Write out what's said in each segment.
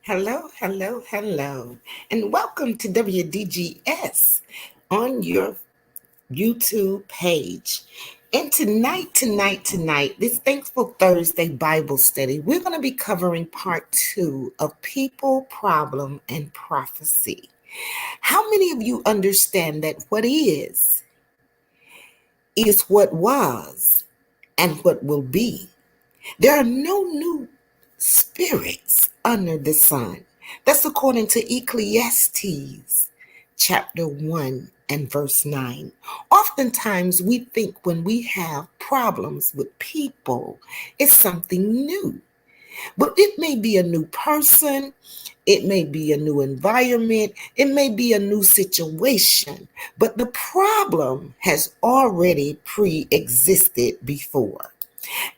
Hello, hello, hello, and welcome to WDGS on your YouTube page. And tonight, this Thankful Thursday Bible study, we're going to be covering part 2 of People, Problem, and Prophecy. How many of you understand that what is what was and what will be? There are no new spirits under the sun. That's according to Ecclesiastes chapter 1 and verse 9. Oftentimes we think when we have problems with people, it's something new. But it may be a new person, it may be a new environment, it may be a new situation, but the problem has already pre-existed before.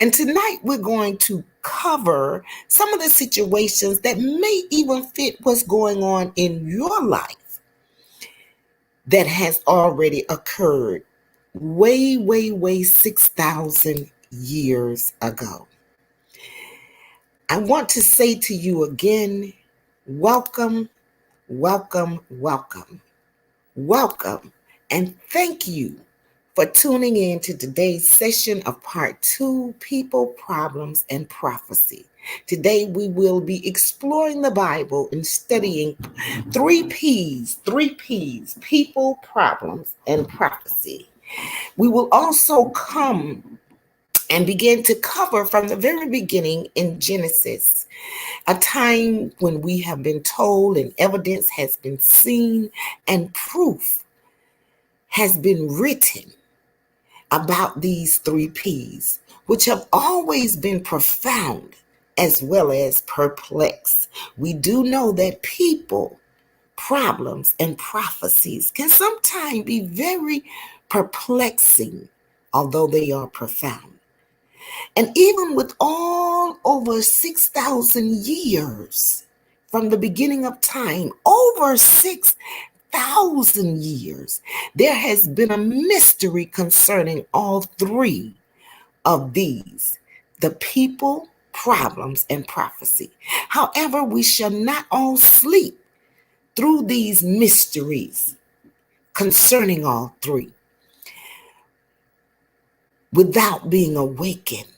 And tonight we're going to cover some of the situations that may even fit what's going on in your life that has already occurred way 6,000 years ago. I want to say to you again, welcome, welcome, and thank you for tuning in to today's session of part 2, People, Problems, and Prophecy. Today we will be exploring the Bible and studying three P's, people, problems, and prophecy. We will also come and begin to cover from the very beginning in Genesis, a time when we have been told and evidence has been seen and proof has been written about these three P's, which have always been profound as well as perplexed. We do know that people, problems, and prophecies can sometimes be very perplexing, although they are profound. And even with all over 6,000 years from the beginning of time, over 6,000 years, there has been a mystery concerning all three of these: the people, problems, and prophecy. However, we shall not all sleep through these mysteries concerning all three without being awakened.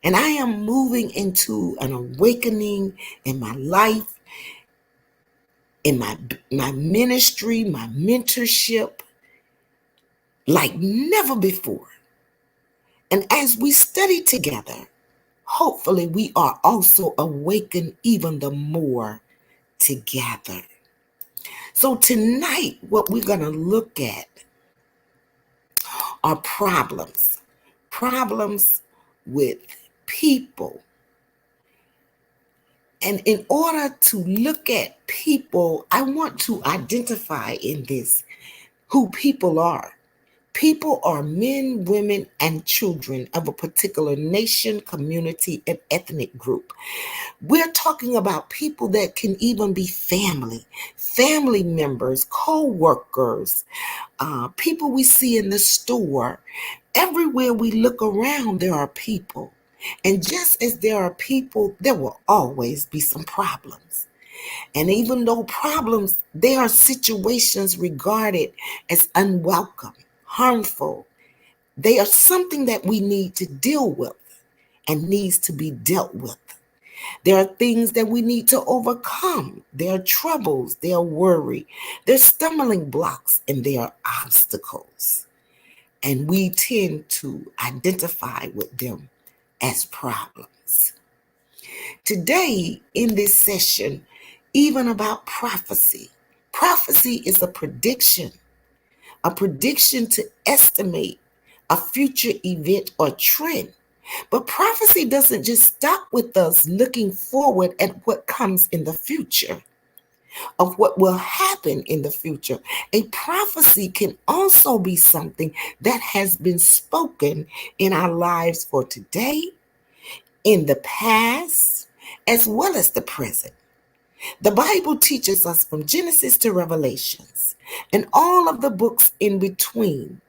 And I am moving into an awakening in my life, in my ministry, my mentorship, like never before. And as we study together, hopefully we are also awakened even the more together. So tonight, what we're going to look at are problems with people. And in order to look at people, I want to identify in this who people are. People are men, women, and children of a particular nation, community, and ethnic group. We're talking about people that can even be family members, co-workers, people we see in the store. Everywhere we look around, there are people. And just as there are people, there will always be some problems. And even though problems, there are situations regarded as unwelcome, harmful. They are something that we need to deal with and needs to be dealt with. There are things that we need to overcome. There are troubles, there are worry, there are stumbling blocks, and there are obstacles. And we tend to identify with them as problems. Today, in this session, even about prophecy. Prophecy is a prediction to estimate a future event or trend. But prophecy doesn't just stop with us looking forward at what comes in the future, of what will happen in the future. A prophecy can also be something that has been spoken in our lives for today, in the past, as well as the present. The Bible teaches us from Genesis to Revelations and all of the books in between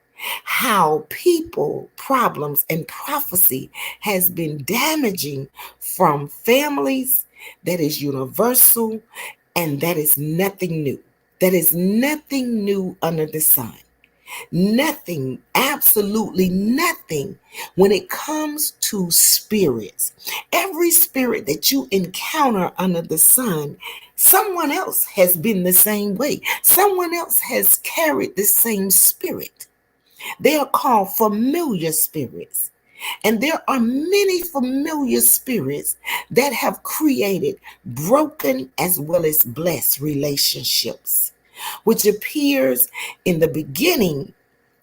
how people, problems, and prophecy has been damaging from families that is universal, and that is nothing new. That is nothing new under the sun. Nothing, absolutely nothing when it comes to spirits. Every spirit that you encounter under the sun, someone else has been the same way. Someone else has carried the same spirit. They are called familiar spirits. And there are many familiar spirits that have created broken as well as blessed relationships, which appears in the beginning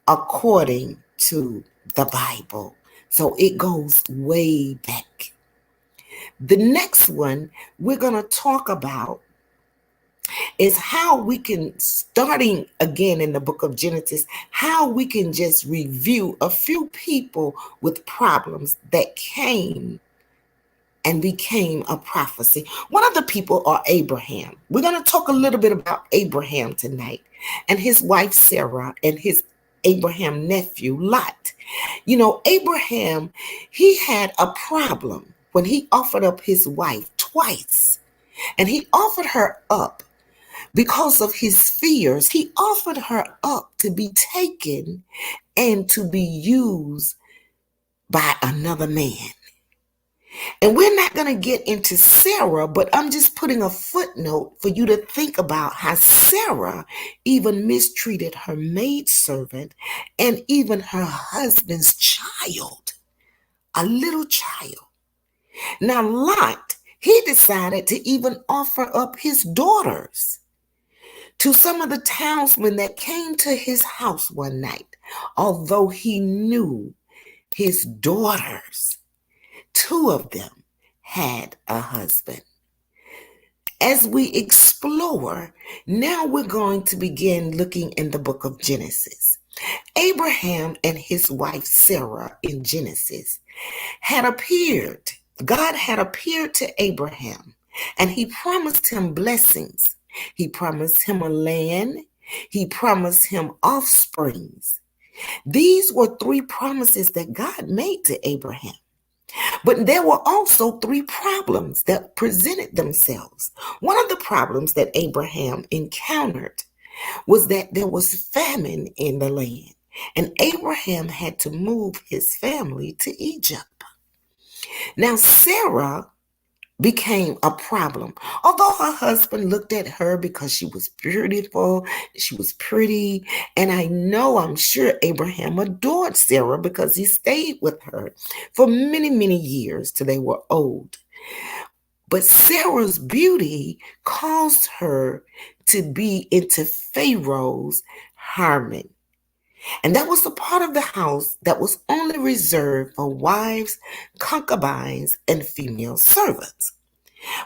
according to the Bible. So it goes way back. The next one we're going to talk about is how we can, starting again in the book of Genesis, how we can just review a few people with problems that came and became a prophecy. One of the people are Abraham. We're going to talk a little bit about Abraham tonight, and his wife Sarah, and his Abraham nephew Lot. You know, Abraham, he had a problem when he offered up his wife twice, and he offered her up because of his fears. He offered her up to be taken and to be used by another man. And we're not going to get into Sarah, but I'm just putting a footnote for you to think about how Sarah even mistreated her maidservant and even her husband's child, a little child. Now, Lot, he decided to even offer up his daughters to some of the townsmen that came to his house one night, although he knew his daughters, two of them, had a husband. As we explore, now we're going to begin looking in the book of Genesis. Abraham and his wife Sarah in Genesis had appeared. God had appeared to Abraham, and he promised him blessings. He promised him a land. He promised him offsprings. These were three promises that God made to Abraham. But there were also three problems that presented themselves. One of the problems that Abraham encountered was that there was famine in the land, and Abraham had to move his family to Egypt. Now, Sarah became a problem. Although her husband looked at her because she was beautiful, she was pretty, and I'm sure Abraham adored Sarah because he stayed with her for many, many years till they were old. But Sarah's beauty caused her to be into Pharaoh's harem. And that was the part of the house that was only reserved for wives, concubines, and female servants.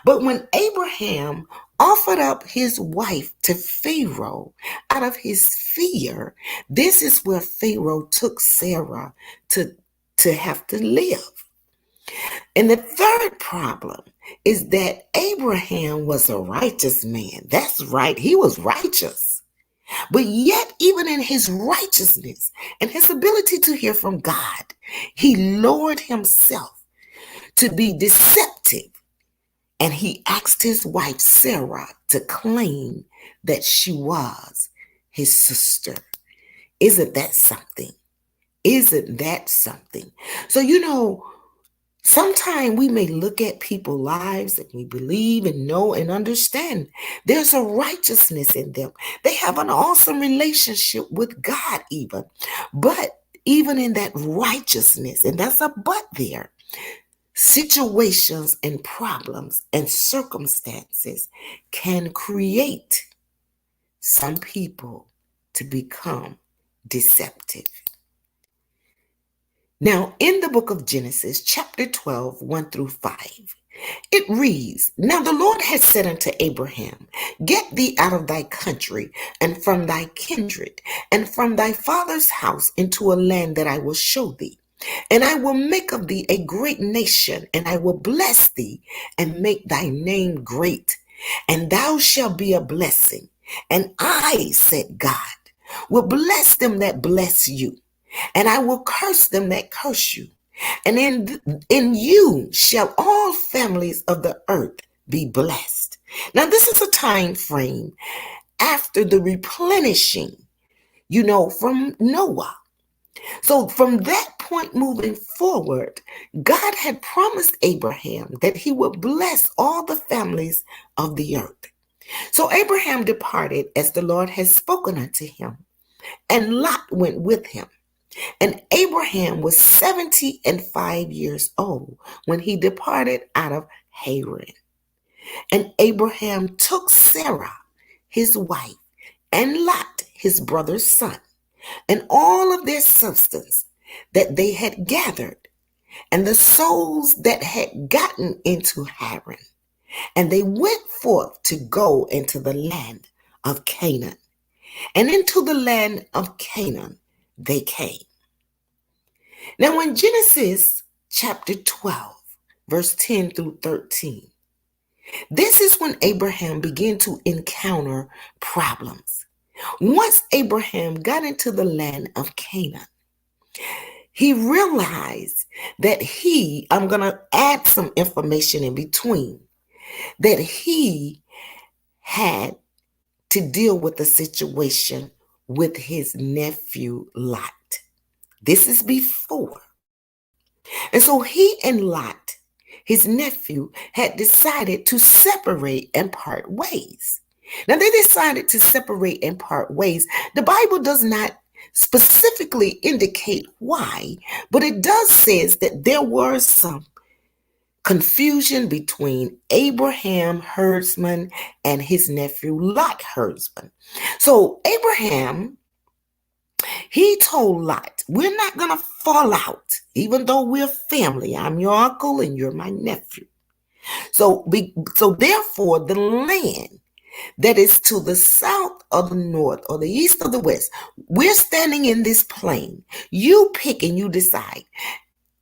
But when Abraham offered up his wife to Pharaoh out of his fear, this is where Pharaoh took Sarah to have to live. And the third problem is that Abraham was a righteous man. That's right, he was righteous. But yet, even in his righteousness and his ability to hear from God, he lowered himself to be deceptive. And he asked his wife, Sarah, to claim that she was his sister. Isn't that something? Isn't that something? So, sometimes we may look at people's lives and we believe and know and understand there's a righteousness in them. They have an awesome relationship with God even. But even in that righteousness, and that's a but there, situations and problems and circumstances can create some people to become deceptive. Now, in the book of Genesis, chapter 12, 1 through 5, it reads, Now the Lord had said unto Abraham, Get thee out of thy country, and from thy kindred, and from thy father's house into a land that I will show thee. And I will make of thee a great nation, and I will bless thee, and make thy name great. And thou shalt be a blessing. And I, said God, will bless them that bless you. And I will curse them that curse you. And in you shall all families of the earth be blessed. Now, this is a time frame after the replenishing, from Noah. So from that point moving forward, God had promised Abraham that he would bless all the families of the earth. So Abraham departed as the Lord had spoken unto him, and Lot went with him. And Abraham was 75 years old when he departed out of Haran. And Abraham took Sarah, his wife, and Lot, his brother's son, and all of their substance that they had gathered, and the souls that had gotten into Haran. And they went forth to go into the land of Canaan. And into the land of Canaan they came. Now in Genesis chapter 12, verse 10 through 13, this is when Abraham began to encounter problems. Once Abraham got into the land of Canaan, he realized that I'm going to add some information in between, that he had to deal with the situation with his nephew Lot. This is before. And so he and Lot, his nephew, had decided to separate and part ways. Now they decided to separate and part ways. The Bible does not specifically indicate why, but it does says that there was some confusion between Abraham herdsman and his nephew Lot herdsman. So Abraham, he told Lot, we're not going to fall out, even though we're family. I'm your uncle and you're my nephew. So therefore, the land that is to the south or the north or the east or the west, we're standing in this plain. You pick and you decide.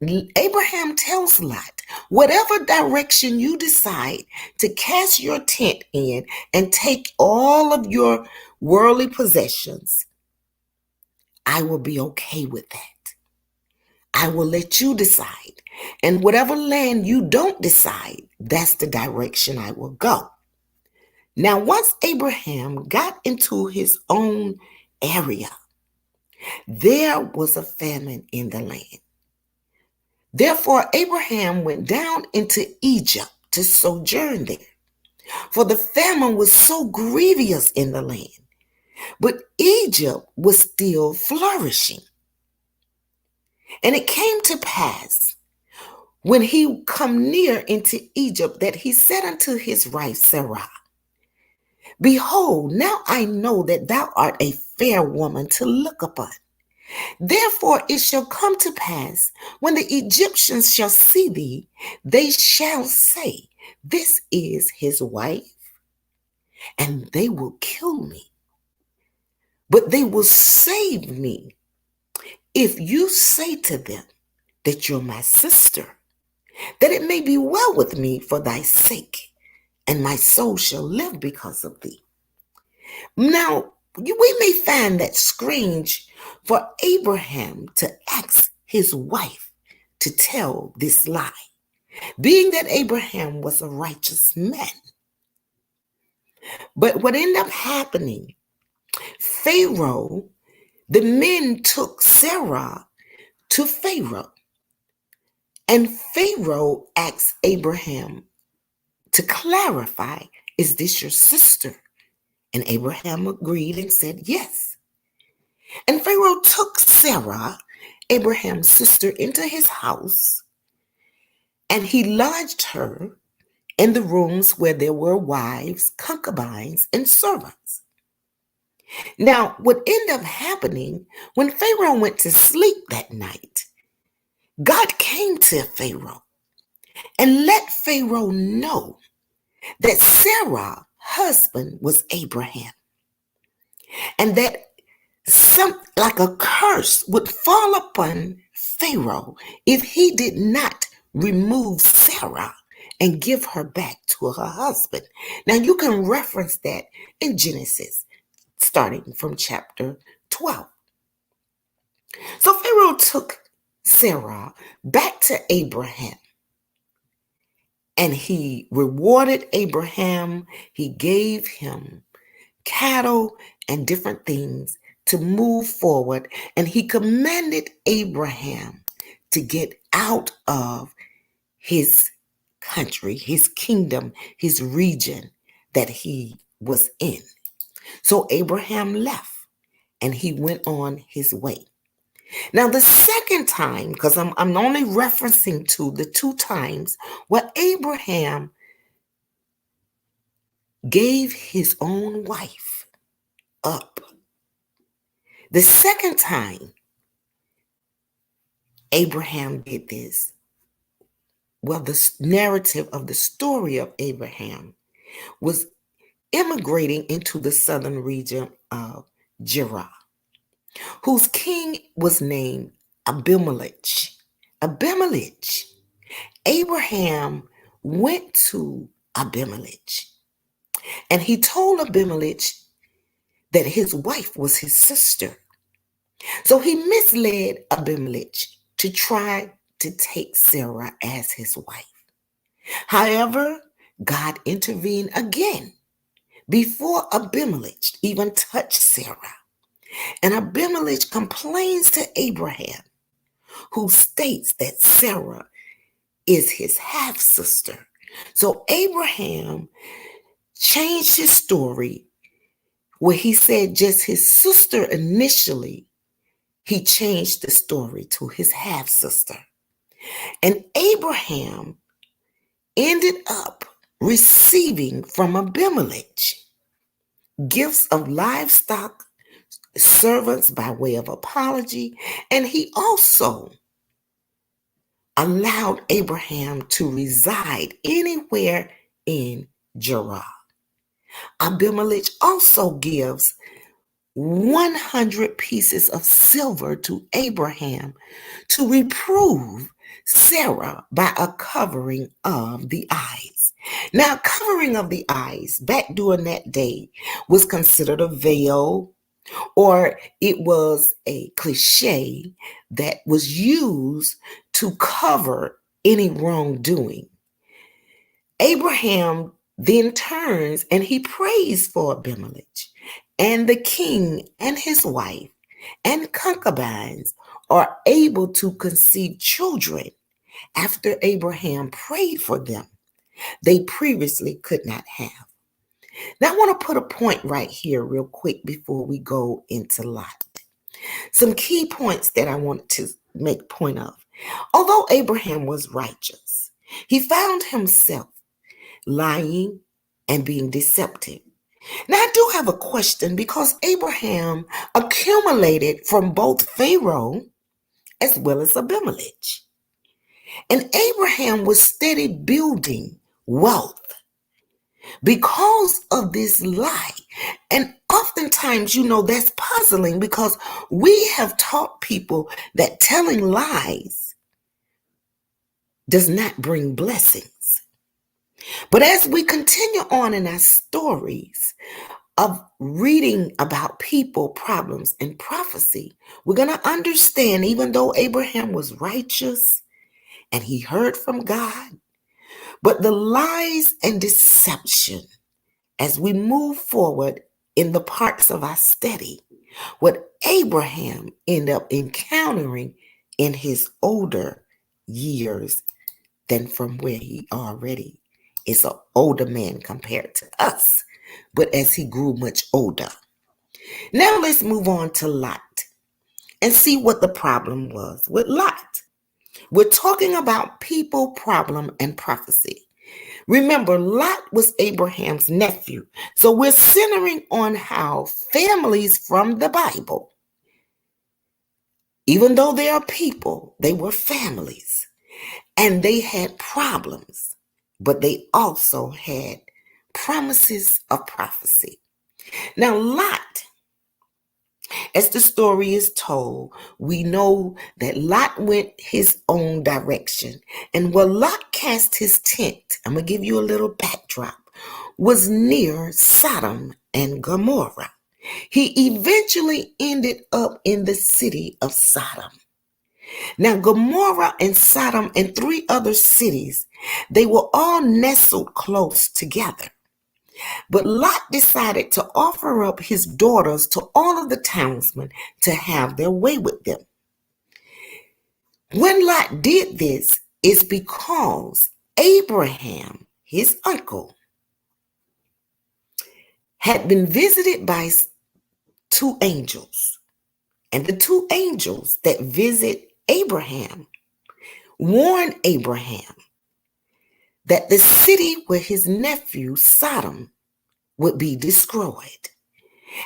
Abraham tells Lot, whatever direction you decide to cast your tent in and take all of your worldly possessions, I will be okay with that. I will let you decide. And whatever land you don't decide, that's the direction I will go. Now, once Abraham got into his own area, there was a famine in the land. Therefore, Abraham went down into Egypt to sojourn there, for the famine was so grievous in the land. But Egypt was still flourishing. And it came to pass, when he come near into Egypt, that he said unto his wife Sarah, behold, now I know that thou art a fair woman to look upon. Therefore it shall come to pass, when the Egyptians shall see thee, they shall say, this is his wife, and they will kill me. But they will save me if you say to them that you're my sister, that it may be well with me for thy sake, and my soul shall live because of thee. Now, we may find that strange for Abraham to ask his wife to tell this lie, being that Abraham was a righteous man. But what ended up happening, Pharaoh, the men took Sarah to Pharaoh, and Pharaoh asked Abraham to clarify, is this your sister? And Abraham agreed and said yes. And Pharaoh took Sarah, Abraham's sister, into his house, and he lodged her in the rooms where there were wives, concubines, and servants. Now, what ended up happening, when Pharaoh went to sleep that night, God came to Pharaoh and let Pharaoh know that Sarah's husband was Abraham, and that like a curse would fall upon Pharaoh if he did not remove Sarah and give her back to her husband. Now you can reference that in Genesis, starting from chapter 12. So Pharaoh took Sarah back to Abraham, And he rewarded Abraham. He gave him cattle and different things to move forward. And he commanded Abraham to get out of his country, his kingdom, his region that he was in. So Abraham left and he went on his way. Now, the second time, because I'm only referencing to the two times where Abraham gave his own wife up. The second time Abraham did this, well, the narrative of the story of Abraham was immigrating into the southern region of Gerar, whose king was named Abimelech. Abimelech. Abraham went to Abimelech and he told Abimelech that his wife was his sister. So he misled Abimelech to try to take Sarah as his wife. However, God intervened again before Abimelech even touched Sarah. And Abimelech complains to Abraham, who states that Sarah is his half-sister. So Abraham changed his story where he said just his sister initially. He changed the story to his half-sister. And Abraham ended up receiving from Abimelech gifts of livestock, servants by way of apology, and he also allowed Abraham to reside anywhere in Gerar. Abimelech also gives 100 pieces of silver to Abraham to reprove Sarah by a covering of the eyes. Now, covering of the eyes back during that day was considered a veil, or it was a cliche that was used to cover any wrongdoing. Abraham then turns and he prays for Abimelech, and the king and his wife and concubines are able to conceive children after Abraham prayed for them. They previously could not have. Now I want to put a point right here real quick before we go into Lot. Some key points that I want to make point of. Although Abraham was righteous, he found himself lying and being deceptive. Now I do have a question, because Abraham accumulated from both Pharaoh as well as Abimelech. And Abraham was steady building wealth because of this lie. And oftentimes, that's puzzling, because we have taught people that telling lies does not bring blessings. But as we continue on in our stories of reading about people, problems, and prophecy, we're going to understand, even though Abraham was righteous and he heard from God, but the lies and deception, as we move forward in the parts of our study, what Abraham ended up encountering in his older years than from where he already is an older man compared to us, but as he grew much older. Now let's move on to Lot and see what the problem was with Lot. We're talking about people, problem, and prophecy. Remember, Lot was Abraham's nephew. So we're centering on how families from the Bible, even though they are people, they were families. And they had problems, but they also had promises of prophecy. Now, Lot, as the story is told, we know that Lot went his own direction. And where Lot cast his tent, I'm going to give you a little backdrop, was near Sodom and Gomorrah. He eventually ended up in the city of Sodom. Now, Gomorrah and Sodom and 3 other cities They were all nestled close together. But Lot decided to offer up his daughters to all of the townsmen to have their way with them. When Lot did this, it's because Abraham, his uncle, had been visited by two angels. And the two angels that visit Abraham warned Abraham that the city where his nephew Sodom would be destroyed.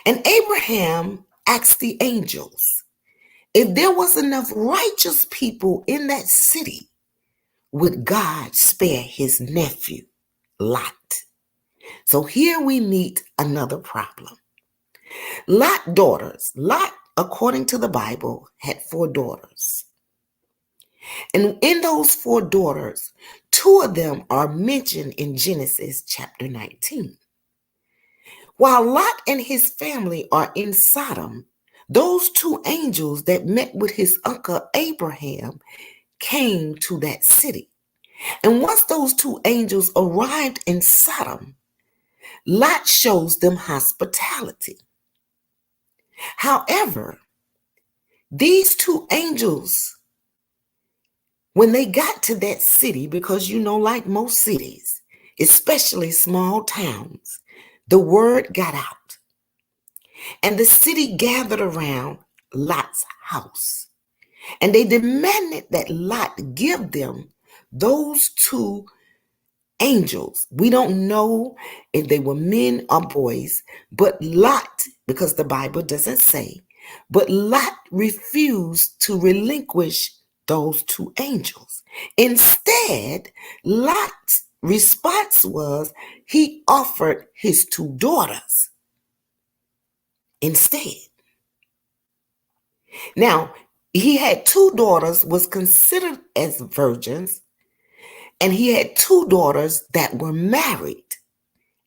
And Abraham asked the angels if there was enough righteous people in that city, would God spare his nephew Lot? So here we meet another problem. Lot, according to the Bible, had 4 daughters. And in those 4 daughters, 2 of them are mentioned in Genesis chapter 19. While Lot and his family are in Sodom, those 2 angels that met with his uncle Abraham came to that city. And once those 2 angels arrived in Sodom, Lot shows them hospitality. However, these 2 angels, when they got to that city, because like most cities, especially small towns, the word got out. And the city gathered around Lot's house. And they demanded that Lot give them those 2 angels. We don't know if they were men or boys, but Lot, because the Bible doesn't say, but Lot refused to relinquish those 2 angels. Instead, Lot's response was he offered his 2 daughters instead. Now, he had 2 daughters, was considered as virgins, and he had 2 daughters that were married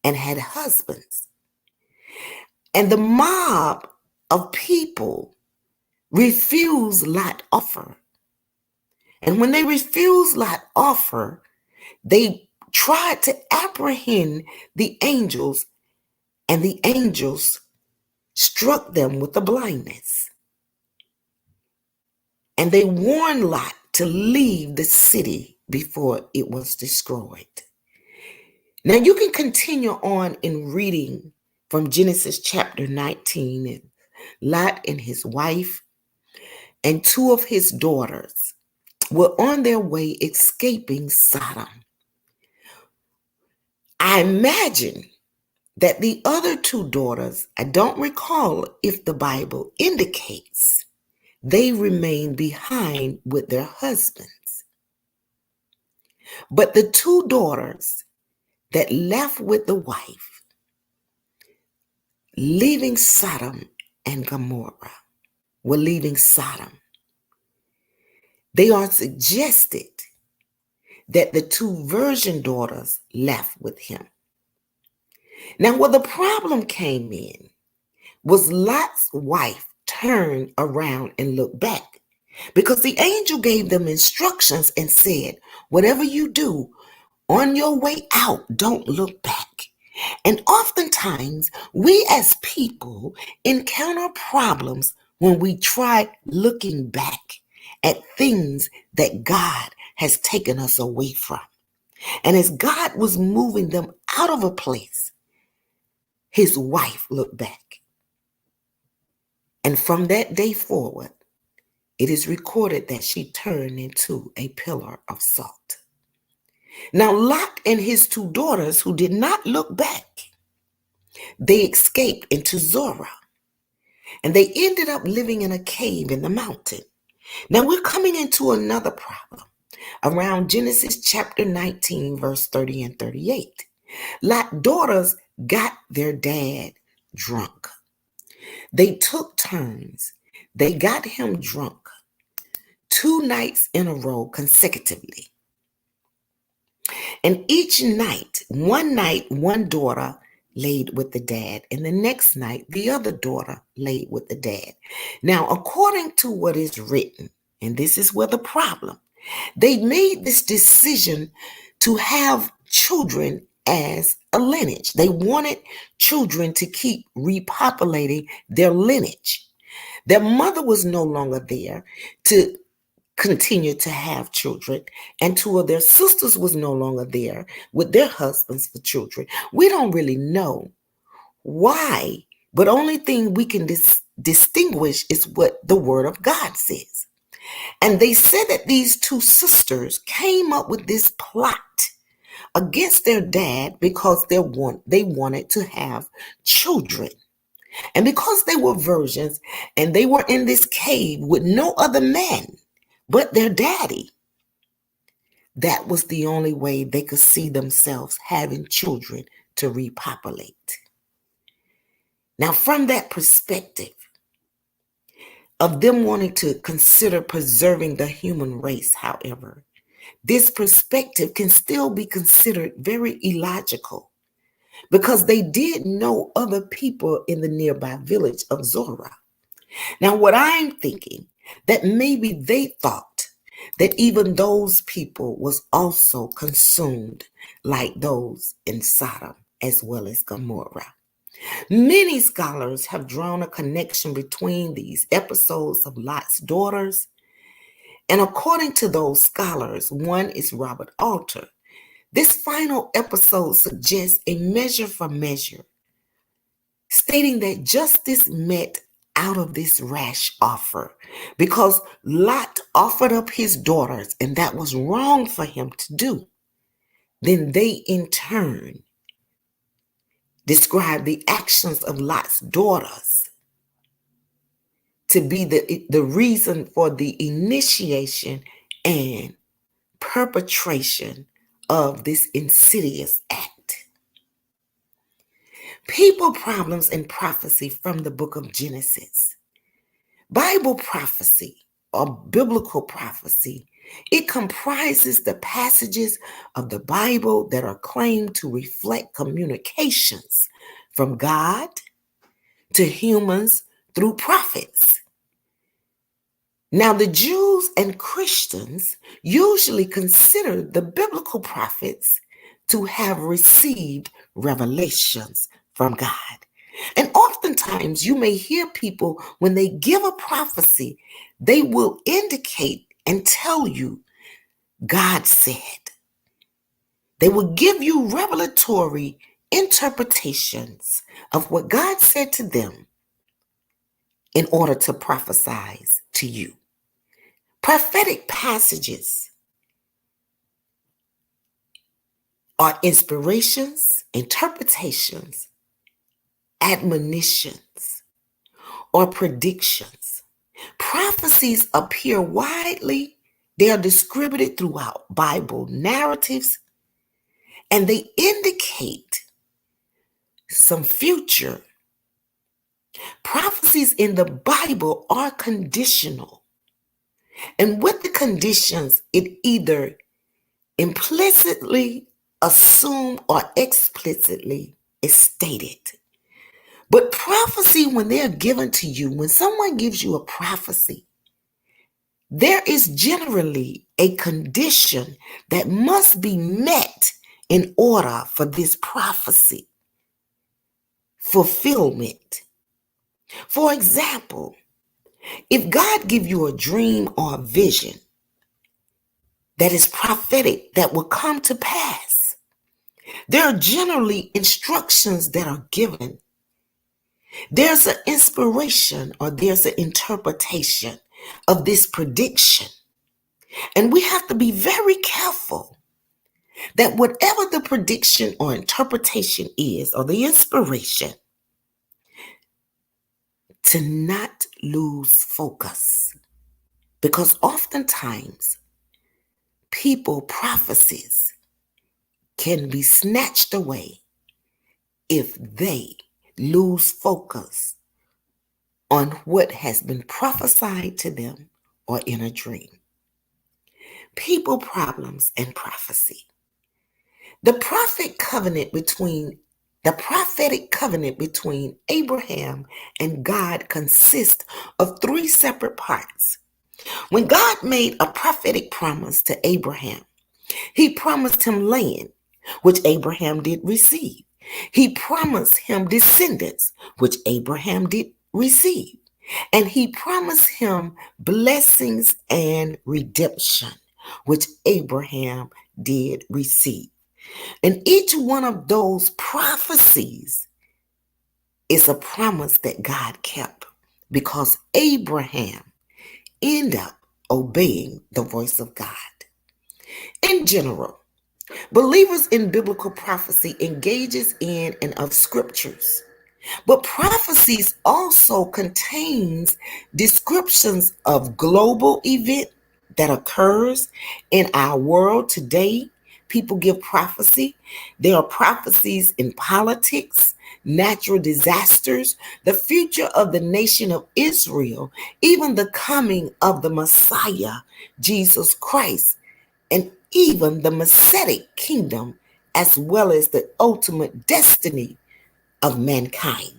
and had husbands. And the mob of people refused Lot's offer. And when they refused Lot's offer, they tried to apprehend the angels, and the angels struck them with a blindness. And they warned Lot to leave the city before it was destroyed. Now you can continue on in reading from Genesis chapter 19. And Lot and his wife and 2 of his daughters were on their way escaping Sodom. I imagine that the other 2 daughters, I don't recall if the Bible indicates, they remained behind with their husbands. But the 2 daughters that left with the wife, leaving Sodom and Gomorrah, were leaving Sodom. They are suggested that the 2 virgin daughters left with him. Now, where the problem came in was Lot's wife turned around and looked back, because the angel gave them instructions and said, whatever you do on your way out, don't look back. And oftentimes, we as people encounter problems when we try looking back at things that God has taken us away from. And as God was moving them out of a place, his wife looked back. And from that day forward, it is recorded that she turned into a pillar of salt. Now, Lot and his 2 daughters, who did not look back, they escaped into Zorah. And they ended up living in a cave in the mountain. Now, we're coming into another problem around Genesis chapter 19, verse 30 and 38. Lot's daughters got their dad drunk. They took turns. They got him drunk 2 nights in a row consecutively. And each night, one daughter laid with the dad, and the next night, the other daughter laid with the dad. Now, according to what is written, and this is where the problem, they made this decision to have children as a lineage. They wanted children to keep repopulating their lineage. Their mother was no longer there to continue to have children, and two of their sisters was no longer there with their husbands for children. We don't really know why, but only thing we can distinguish is what the Word of God says. And they said that these two sisters came up with this plot against their dad because they wanted to have children. And because they were virgins and they were in this cave with no other man but their daddy, that was the only way they could see themselves having children to repopulate. Now, from that perspective of them wanting to consider preserving the human race, however, this perspective can still be considered very illogical because they did know other people in the nearby village of Zorah. Now, what I'm thinking, that maybe they thought that even those people was also consumed like those in Sodom as well as Gomorrah. Many scholars have drawn a connection between these episodes of Lot's daughters. And according to those scholars, one is Robert Alter. This final episode suggests a measure for measure, stating that justice met out of this rash offer because Lot offered up his daughters, and that was wrong for him to do. Then they in turn describe the actions of Lot's daughters to be the reason for the initiation and perpetration of this insidious act. People problems and prophecy from the book of Genesis. Bible prophecy or biblical prophecy, it comprises the passages of the Bible that are claimed to reflect communications from God to humans through prophets. Now, the Jews and Christians usually consider the biblical prophets to have received revelations from God. And oftentimes you may hear people, when they give a prophecy, they will indicate and tell you, God said. They will give you revelatory interpretations of what God said to them in order to prophesy to you. Prophetic passages are inspirations, interpretations, admonitions, or predictions. Prophecies appear widely. They are distributed throughout Bible narratives, and they indicate some future. Prophecies in the Bible are conditional. And with the conditions, it either implicitly assumed or explicitly is stated. But prophecy, when they're given to you, when someone gives you a prophecy, there is generally a condition that must be met in order for this prophecy fulfillment. For example, if God give you a dream or a vision that is prophetic that will come to pass, there are generally instructions that are given. There's an inspiration or there's an interpretation of this prediction. And we have to be very careful that whatever the prediction or interpretation is, or the inspiration, to not lose focus. Because oftentimes, prophecies can be snatched away if they lose focus on what has been prophesied to them or in a dream. People problems and prophecy. The prophetic covenant between Abraham and God consists of three separate parts. When God made a prophetic promise to Abraham, He promised him land, which Abraham did receive. He promised him descendants, which Abraham did receive. And he promised him blessings and redemption, which Abraham did receive. And each one of those prophecies is a promise that God kept because Abraham ended up obeying the voice of God. In general, believers in biblical prophecy engages in and of scriptures. But prophecies also contains descriptions of global event that occurs in our world today. People give prophecy. There are prophecies in politics, natural disasters, the future of the nation of Israel, even the coming of the Messiah, Jesus Christ, and even the Messianic kingdom, as well as the ultimate destiny of mankind.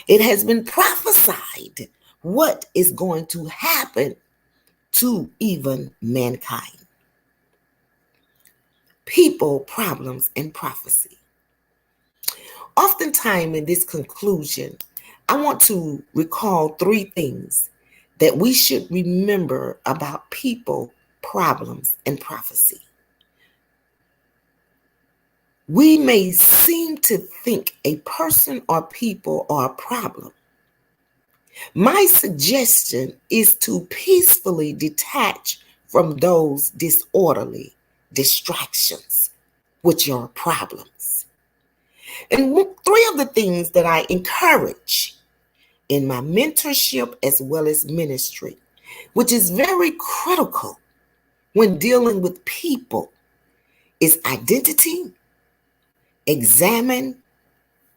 It has been prophesied what is going to happen to even mankind. People, problems, and prophecy. Oftentimes in this conclusion, I want to recall 3 things that we should remember about people, problems, and prophecy. We may seem to think a person or people are a problem. My suggestion is to peacefully detach from those disorderly distractions, which are problems. And 3 of the things that I encourage in my mentorship as well as ministry, which is very critical when dealing with people, is identity, examine,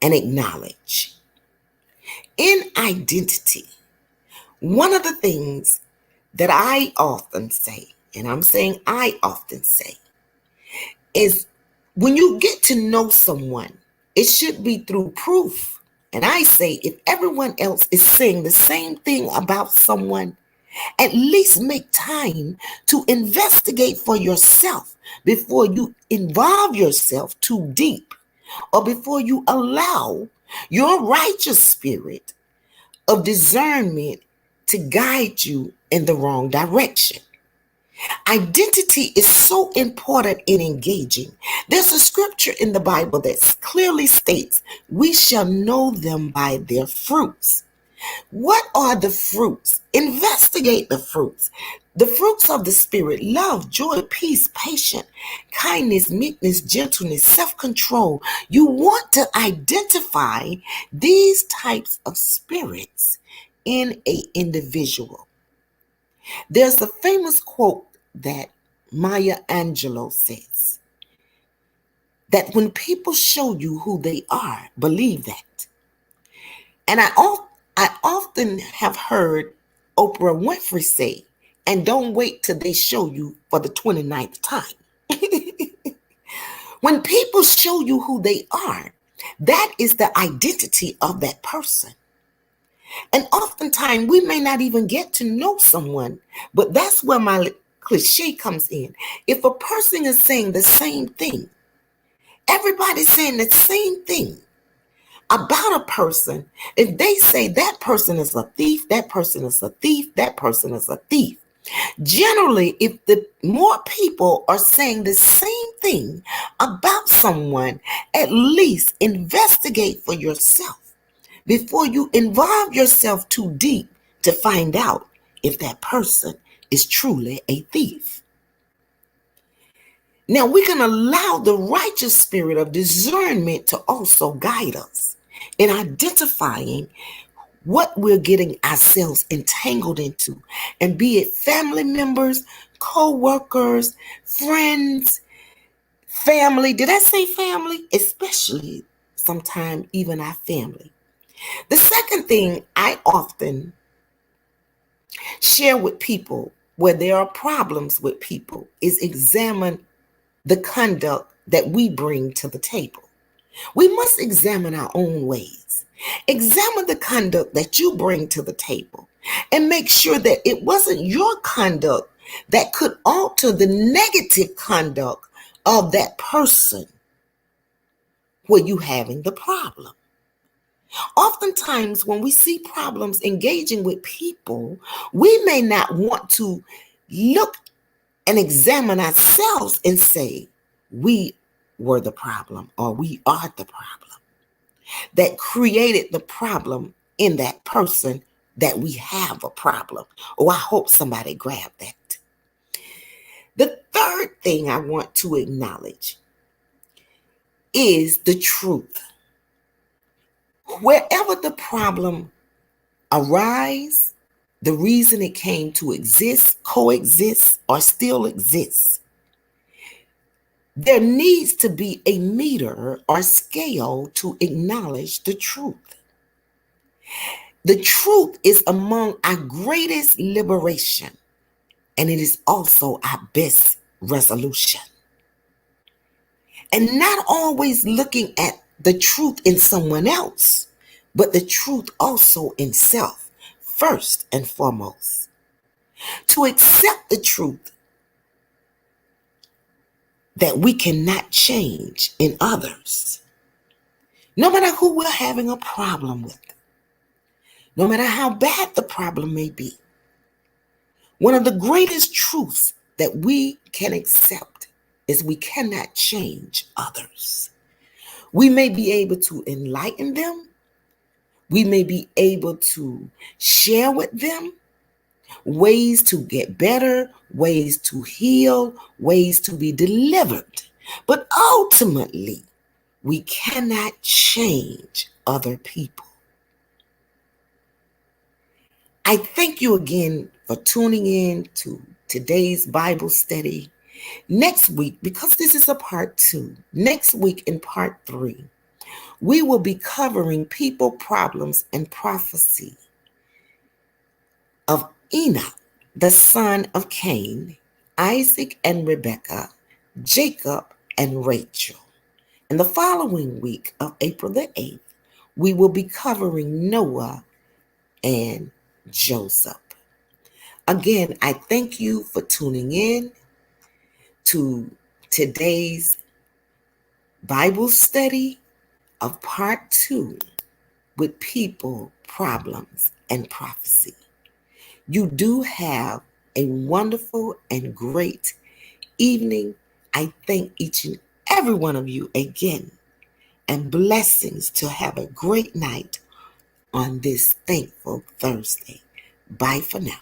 and acknowledge. In identity, one of the things that I often say, and I'm saying I often say, is when you get to know someone, it should be through proof. And I say, if everyone else is saying the same thing about someone, at least make time to investigate for yourself before you involve yourself too deep, or before you allow your righteous spirit of discernment to guide you in the wrong direction. Identity is so important in engaging. There's a scripture in the Bible that clearly states, we shall know them by their fruits. What are the fruits? Investigate the fruits. The fruits of the Spirit: love, joy, peace, patience, kindness, meekness, gentleness, self-control. You want to identify these types of spirits in an individual. There's a famous quote that Maya Angelou says, that when people show you who they are, believe that. And I often have heard Oprah Winfrey say, and don't wait till they show you for the 29th time. When people show you who they are, that is the identity of that person. And oftentimes we may not even get to know someone, but that's where my cliche comes in. If a person is saying the same thing, everybody's saying the same thing about a person, if they say that person is a thief, that person is a thief, that person is a thief. Generally, if the more people are saying the same thing about someone, at least investigate for yourself before you involve yourself too deep to find out if that person is truly a thief. Now, we can allow the righteous spirit of discernment to also guide us in identifying what we're getting ourselves entangled into, and be it family members, co-workers, friends, family. Did I say family? Especially sometimes even our family. The second thing I often share with people where there are problems with people is examine the conduct that we bring to the table. We must examine our own ways. Examine the conduct that you bring to the table and make sure that it wasn't your conduct that could alter the negative conduct of that person where you having the problem. Oftentimes, when we see problems engaging with people, we may not want to look and examine ourselves and say, we were the problem or we are the problem that created the problem in that person, that we have a problem. Oh, I hope somebody grabbed that. The third thing I want to acknowledge is the truth. Wherever the problem arises, the reason it came to exist, coexist, or still exists, there needs to be a meter or scale to acknowledge the truth. The truth is among our greatest liberation, and it is also our best resolution. And not always looking at the truth in someone else, but the truth also in self, first and foremost. To accept the truth that we cannot change in others, no matter who we're having a problem with, no matter how bad the problem may be. One of the greatest truths that we can accept is we cannot change others. We may be able to enlighten them. We may be able to share with them ways to get better, ways to heal, ways to be delivered. But ultimately, we cannot change other people. I thank you again for tuning in to today's Bible study. Next week, because this is a part 2, next week in part 3, we will be covering people, problems, and prophecy of Enoch, the son of Cain, Isaac and Rebekah, Jacob and Rachel. And the following week of April the 8th, we will be covering Noah and Joseph. Again, I thank you for tuning in to today's Bible study of part 2 with people, problems, and prophecy. You do have a wonderful and great evening. I thank each and every one of you again, and blessings to have a great night on this thankful Thursday. Bye for now.